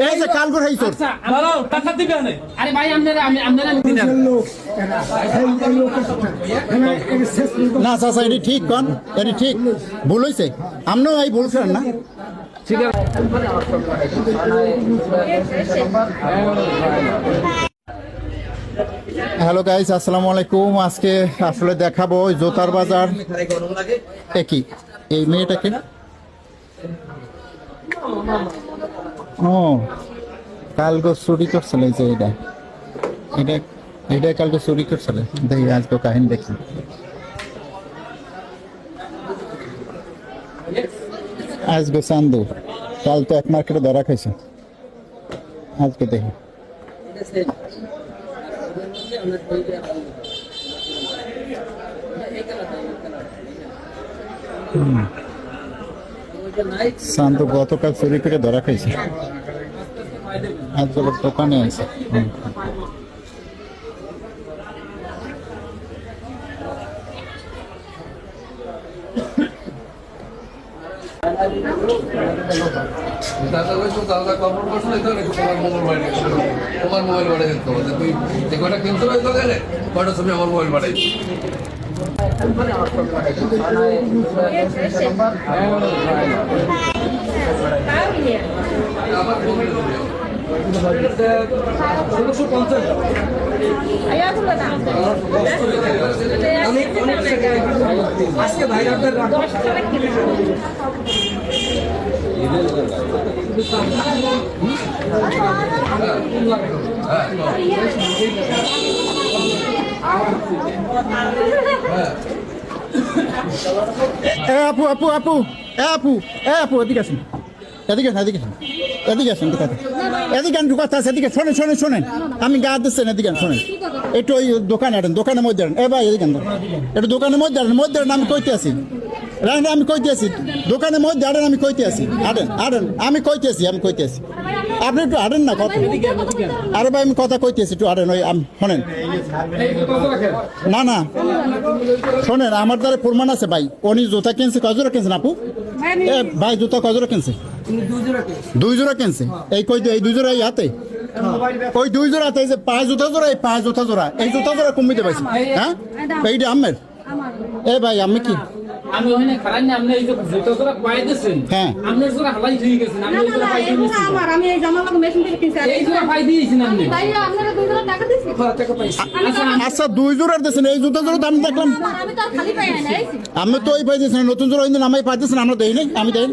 এই যে কালগর হইছো টাকা দিবে না আরে ভাই আপনারা আমি দিলাম না চাচা এটি ঠিক কোন এটি ঠিক ভুল হইছে আমরাও এই ভুল করেন না ঠিক আছে হ্যালো গাইস আসসালামু আলাইকুম আজকে আসলে দেখাবো জোতার বাজার একই এই মেয়েটাকে ও কালকে চুরি করছিল এই যে এটা কালকে চুরি করছিল দেখি আজকে কাহিনী দেখি আজকে চান্দু কাল তো এক মার্কেটে ধরা খাইছে আজকে দেখি শান্ত গতকাল চুরি করে ধরা খাইছে আজকে দোকানে আছে তোমার মোবাইল বাড়াই দিতে হবে তুই যে কয়টা কিনতে হবে গেলে কয়টা ছবি আমার মোবাইল বাড়াই আজকে ভাই আপু আপু আপু আপু আপু এদিকে আসুন এদিকে এদিকে এদিকে আসুন এদিকে ঢুকাতে আছে এদিকে শোনেন শোনেন শোনেন আমি গা দিচ্ছেন এদিকে শোনেন একটু ওই দোকানে আনেন দোকানের মধ্যে আনেন এ ভাই এদিকে একটু দোকানের মধ্যে আনেন মধ্যে আমি কইতে আছি আমি কইতে আছি দোকানের মধ্যে আনেন আমি কইতে আছি আনেন আনেন আমি কইতে আছি আপনি একটু আনেন না কথা আরে ভাই আমি কথা কইতে আছি একটু আনেন ওই শোনেন না না শোনেন আমার দ্বারা প্রমাণ আছে ভাই উনি জুতা কিনছে কজোড়া কিনছেন আপু এ ভাই জুতা কজোড়া কিনছে দুই জোড়া কিনছে এই কই এই দুই জোড়া এই হাতে ওই দুই জোড়া হাতে যে পাঁচ জুতা জোড়া এই পাঁচ জুতা জোড়া এই জুতা জোড়া কমিতে পাইছে হ্যাঁ এইটা আমের এ ভাই আমি কি আমি ওখানে খারাপ না আপনি এই যে জুতো করে পাই দিয়েছেন হ্যাঁ আপনি জোড়া হালাই ঠিক আছে আমি এই জোড়া পাই দিয়েছি আমার আমি এই জামা লাগা মেশিন থেকে কিনছি এই জোড়া পাই দিয়েছেন আপনি ভাই আপনারা 2 জোড়া টাকা দিয়েছি টাকা পাইছি আচ্ছা দুই জোড়ার দিয়েছেন এই জুতা জোড়া আমি দেখলাম আমি তো খালি পাই নাই আমি তো ওই পাই দিয়েছেন নতুন জোড়া কিন্তু আমি পাই দিয়েছেন আমরা দেই নাই আমি দেই